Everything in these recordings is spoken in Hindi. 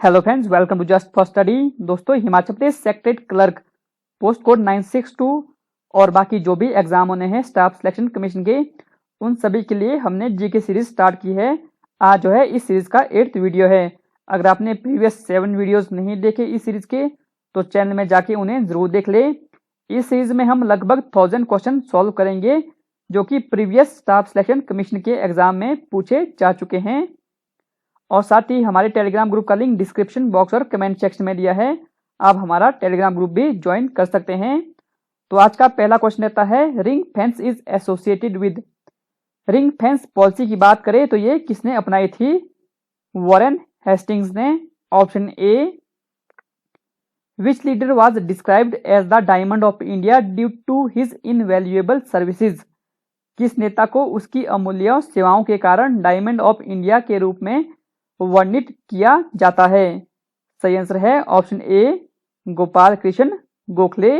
Hello friends, welcome to just for study. दोस्तों, Himachal Pradesh secretariat clerk post code 962 और बाकी जो भी एग्जाम होने हैं स्टाफ सिलेक्शन कमीशन के, उन सभी के लिए हमने जीके सीरीज स्टार्ट की है। आज जो है इस सीरीज का 8th वीडियो है। अगर आपने प्रीवियस 7 वीडियोस नहीं देखे इस सीरीज के तो चैनल में जाके उन्हें जरूर देख ले। इस सीरीज में हम लगभग 1000 क्वेश्चन सॉल्व करेंगे जो कि प्रीवियस स्टाफ सिलेक्शन कमीशन के एग्जाम में पूछे जा चुके हैं। और साथ ही हमारे टेलीग्राम ग्रुप का लिंक डिस्क्रिप्शन बॉक्स और कमेंट सेक्शन में दिया है, आप हमारा टेलीग्राम ग्रुप भी ज्वाइन कर सकते हैं। तो आज का पहला क्वेश्चन रहता है, ring fence is associated with. Ring fence policy की बात करें तो ये किसने अपनाई थी? वॉरेन हेस्टिंग्स ने। Option A. Which leader was described as the diamond of India due to his invaluable services. किस नेता को उसकी अमूल्य सेवाओं के कारण डायमंड ऑफ इंडिया के रूप में वर्णित किया जाता है? सही आंसर है option A, Gopal Krishna Gokhale.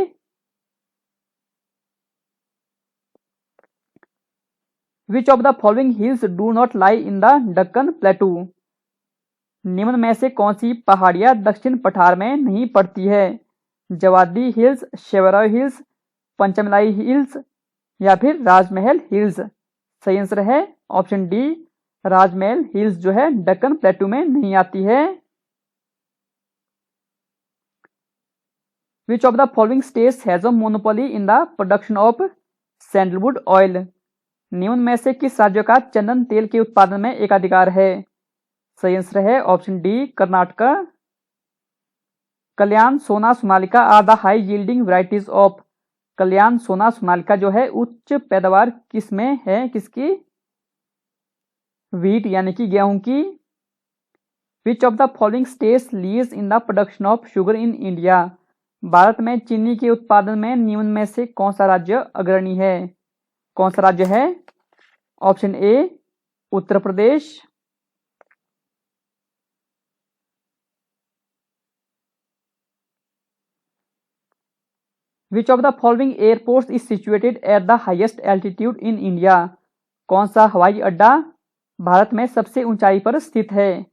Which of the following hills do not lie in the Deccan प्लेटू। निम्न में से कौन सी पहाड़ियां दक्षिण पठार में नहीं पड़ती है? Javadi hills, Shevaroy hills, Panchamalai hills या फिर राजमहल हिल्स। सही आंसर है ऑप्शन डी, राजमहल हिल्स जो है दक्कन प्लेटू में नहीं आती है। विच of the following states has a monopoly in the production of sandalwood oil. निम्न में से किस राज्य का चंदन तेल के उत्पादन में एकाधिकार है? सही आंसर है option D, Karnataka. Kalyan, Sona, Sonalika are the high yielding varieties of. Kalyan, Sona, Sonalika जो है उच्च पैदावार किस में है? किसकी? व्हीट यानी कि गेहूं की। विच of the following states leads in the production of sugar in India. Bharat में चीनी के उत्पादन में निम्न में से कौन सा राज्य अग्रणी है? कौन सा राज्य है? Option A, Uttar Pradesh. Which of the following airports is situated at the highest altitude in India. कौन सा हवाई अड्डा भारत में सबसे ऊंचाई पर स्थित है?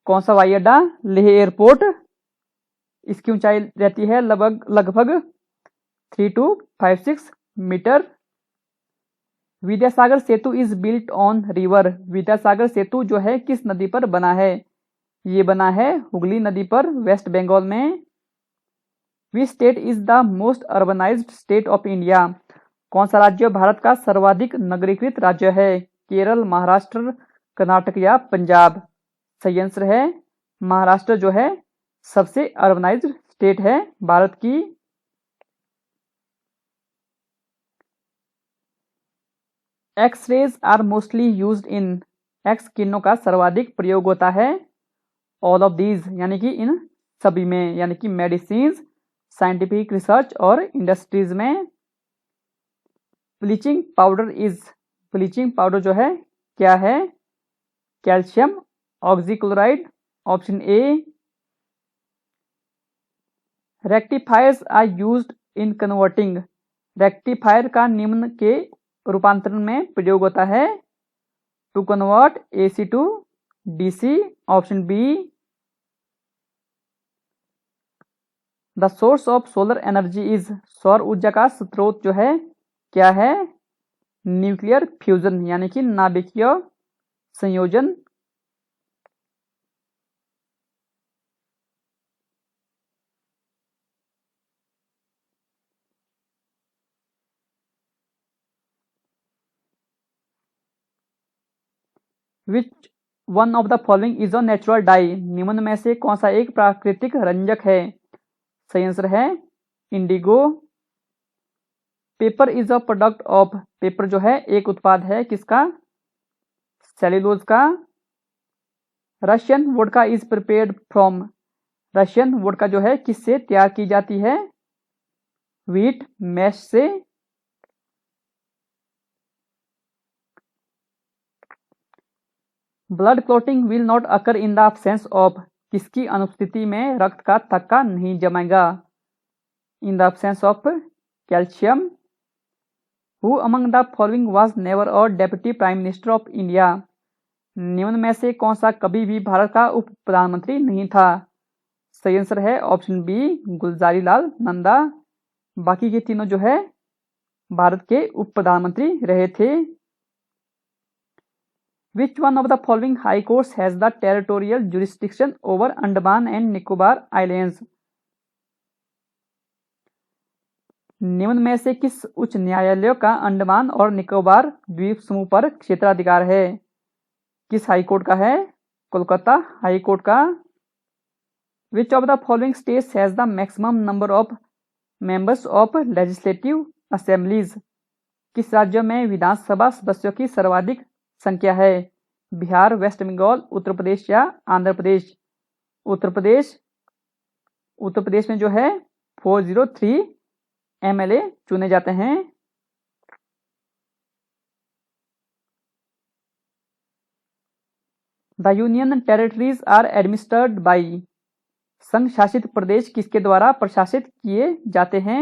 कौन सा हवाई अड्डा? लेह एयरपोर्ट। इसकी ऊंचाई रहती है लगभग 3256 metre. Vidyasagar Setu is built on river. Vidyasagar Setu जो है किस नदी पर बना है? ये बना है हुगली नदी पर, वेस्ट बंगाल में। Which state is the most urbanised state of India. कौन सा राज्य भारत का सर्वाधिक नगरीकृत राज्य है? केरल, महाराष्ट्र, कर्नाटक या पंजाब। सही आंसर है महाराष्ट्र जो है सबसे अर्बनाइज्ड स्टेट है भारत की। X rays are mostly used in. X किरणों का सर्वाधिक प्रयोग होता है ऑल ऑफ दीज यानी कि इन सभी में, यानी कि मेडिसिन, साइंटिफिक रिसर्च और इंडस्ट्रीज में। Bleaching powder is. Bleaching powder जो है क्या है? Calcium oxychloride. Option A. Rectifiers are used in converting. Rectifier का निम्न के रूपांतरण में प्रयोग होता है to convert AC to DC. Option B. The source of solar energy is. सौर ऊर्जा का स्रोत जो है क्या है? न्यूक्लियर फ्यूजन यानी कि नाभिकीय संयोजन। Which one of the following is a natural die. निम्न में से कौन सा एक प्राकृतिक रंजक है? सही आंसर है indigo. Paper is a product of. Paper जो है एक उत्पाद है किसका? सेल्यूलोज का। Russian vodka is prepared from. Russian vodka जो है किससे तैयार की जाती है? व्हीट मैश से। Blood clotting will not occur in the absence of. किसकी अनुपस्थिति में रक्त का थक्का नहीं जमेगा? In the absence of calcium. Who among the following was never a deputy prime minister of India. निम्न में से कौन सा कभी भी भारत का उप प्रधानमंत्री नहीं था? सही आंसर है ऑप्शन बी गुलजारी लाल नंदा। बाकी के तीनों जो है भारत के उप प्रधानमंत्री रहे थे। Which one of the following high courts has the territorial jurisdiction over Andaman and Nicobar Islands? निम्न में से किस उच्च न्यायालय का अंडमान और निकोबार द्वीप समूह पर क्षेत्राधिकार है? किस हाई कोर्ट का है? कोलकाता हाई कोर्ट का। Which of the following states has the maximum number of members of legislative assemblies? किस राज्य में विधानसभा सदस्यों की सर्वाधिक संख्या है? बिहार, वेस्ट बंगाल, उत्तर प्रदेश या आंध्र प्रदेश? उत्तर प्रदेश। उत्तर प्रदेश में जो है 403 एमएलए चुने जाते हैं। The union territories are administered by. संघ शासित प्रदेश किसके द्वारा प्रशासित किए जाते हैं?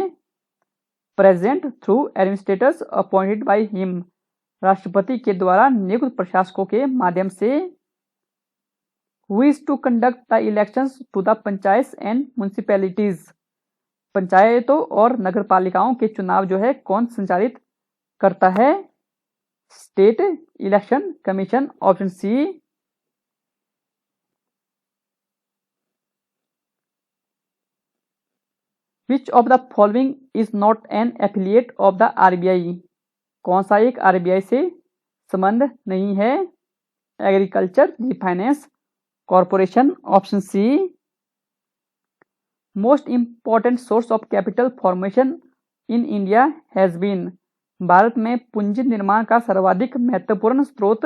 President through administrators appointed by him. राष्ट्रपति के द्वारा नियुक्त प्रशासकों के माध्यम से। Who is to conduct the elections to the panchayat and municipalities. पंचायतों और नगरपालिकाओं के चुनाव जो है कौन संचालित करता है? State election commission option C. Which of the following is not an affiliate of the RBI. कौन सा एक आरबीआई से संबंध नहीं है? Agriculture, finance corporation option C. Most important source of capital formation in India has been. Bharat में पूंजी निर्माण का सर्वाधिक महत्वपूर्ण स्रोत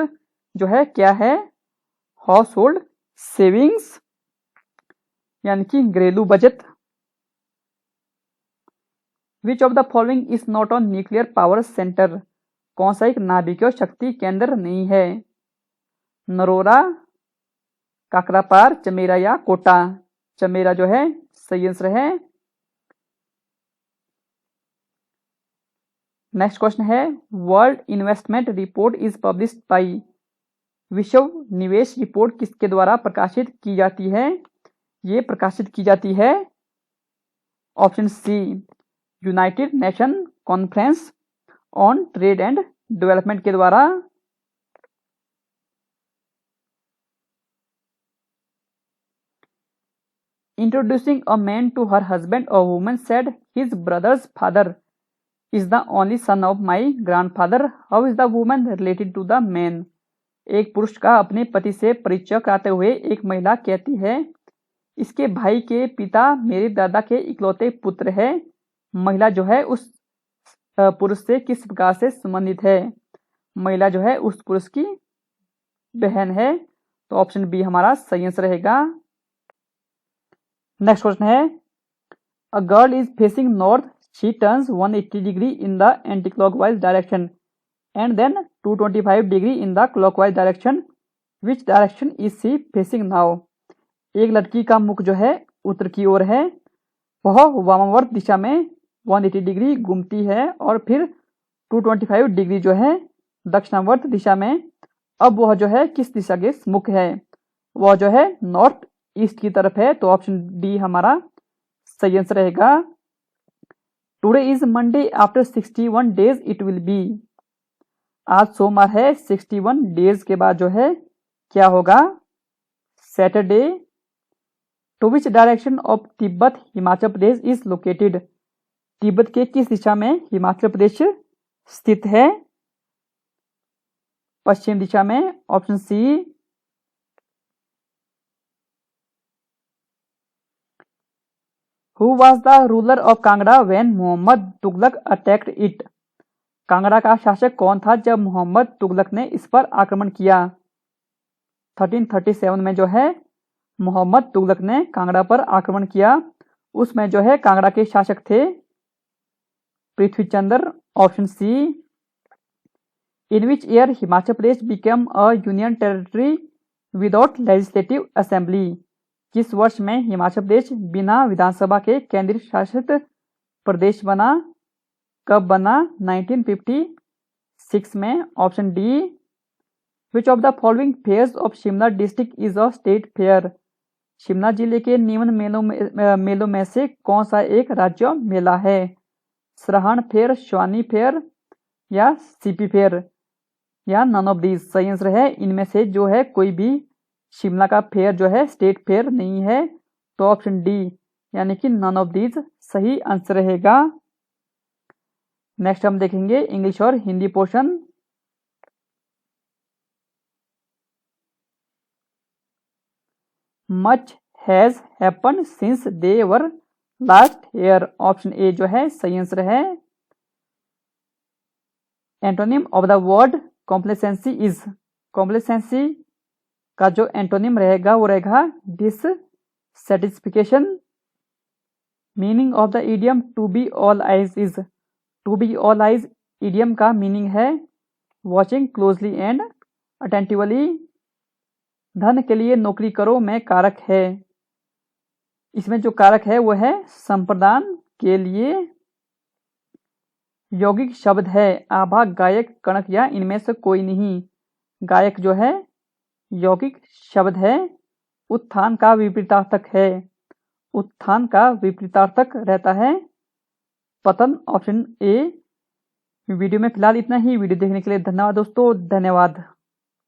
जो है क्या है? हाउस होल्ड सेविंग्स यानी कि घरेलू बचत। विच of the following is not on nuclear power centre. कौन सा एक नाभिकीय शक्ति केंद्र नहीं है? नरोरा, काकरापार, चमेरा या कोटा? चमेरा जो है सही आंसर है। नेक्स्ट क्वेश्चन है world investment report is published by. विश्व निवेश रिपोर्ट किसके द्वारा प्रकाशित की जाती है? ये प्रकाशित की जाती है option C united nation conference on trade and development के द्वारा। Introducing a man to her husband, a woman said, his brother's father is the only son of my grandfather. How is the woman related to the man? एक पुरुष का अपने पति से परिचय कराते हुए एक महिला कहती है, इसके भाई के पिता मेरे दादा के इकलौते पुत्र है। महिला जो है उस पुरुष से किस प्रकार से संबंधित है? महिला जो है उस पुरुष की बहन है। तो ऑप्शन बी हमारा सही आंसर रहेगा। नेक्स्ट क्वेश्चन है a girl is facing north, she turns 180 degree in the anti clockwise direction and then 225 degree in the clockwise direction. Which direction is she facing now? एक लड़की का मुख जो है उत्तर की ओर है, वह वामावर्त दिशा में 180 डिग्री घूमती है और फिर 225 डिग्री जो है दक्षिणावर्त दिशा में। अब वह जो है किस दिशा के मुख है? वह जो है नॉर्थ ईस्ट की तरफ है। तो ऑप्शन डी हमारा सही आंसर रहेगा। Today is Monday after 61 days it will be. आज सोमवार है, 61 डेज के बाद जो है क्या होगा? Saturday. To which direction of Tibet Himachal Pradesh is located. Tibet के किस दिशा में हिमाचल प्रदेश स्थित है? पश्चिम दिशा में option C. Who was the ruler of Kangra when Muhammad Tughlaq attacked it? Kangra का शासक कौन था जब मोहम्मद तुगलक ने इस पर आक्रमण किया? 1337 में जो है मोहम्मद तुगलक ने कांगड़ा पर आक्रमण किया। उसमें जो है कांगड़ा के शासक थे Prithvichandra option C. In which year Himachal Pradesh became a union territory without legislative assembly. किस वर्ष में हिमाचल प्रदेश बिना विधानसभा के केंद्रीय शासित प्रदेश बना? कब बना? 1956 में option D. Which of the following fairs of Shimla district is a state fair. Shimla जिले के निम्न मेलों में से कौन सा एक राज्य मेला है? सरहान फेयर, स्वानी फेयर या सीपी फेयर या नन ऑफ दीज। सही आंसर है इनमें से जो है कोई भी शिमला का फेयर जो है स्टेट फेयर नहीं है, तो ऑप्शन डी यानी कि नन ऑफ दीज सही आंसर रहेगा। नेक्स्ट हम देखेंगे इंग्लिश और Hindi portion. Much has happen since they were last year. Option A जो है सही आंसर है। Antonym of the word complacency is. Complacency का जो एंटोनिम रहेगा वो रहेगा dissatisfaction. Meaning of the idiom to be all eyes is. To be all eyes idiom का मीनिंग है वॉचिंग क्लोजली एंड अटेंटिवली। धन के लिए नौकरी करो में कारक है, इसमें जो कारक है वो है संप्रदान के लिए। यौगिक शब्द है आभा, गायक, कणक या इनमें से कोई नहीं। गायक जो है यौगिक शब्द है। उत्थान का विपरीतार्थक है, उत्थान का विपरीतार्थक रहता है पतन। Option A. वीडियो में फिलहाल इतना ही। वीडियो देखने के लिए धन्यवाद दोस्तों, धन्यवाद।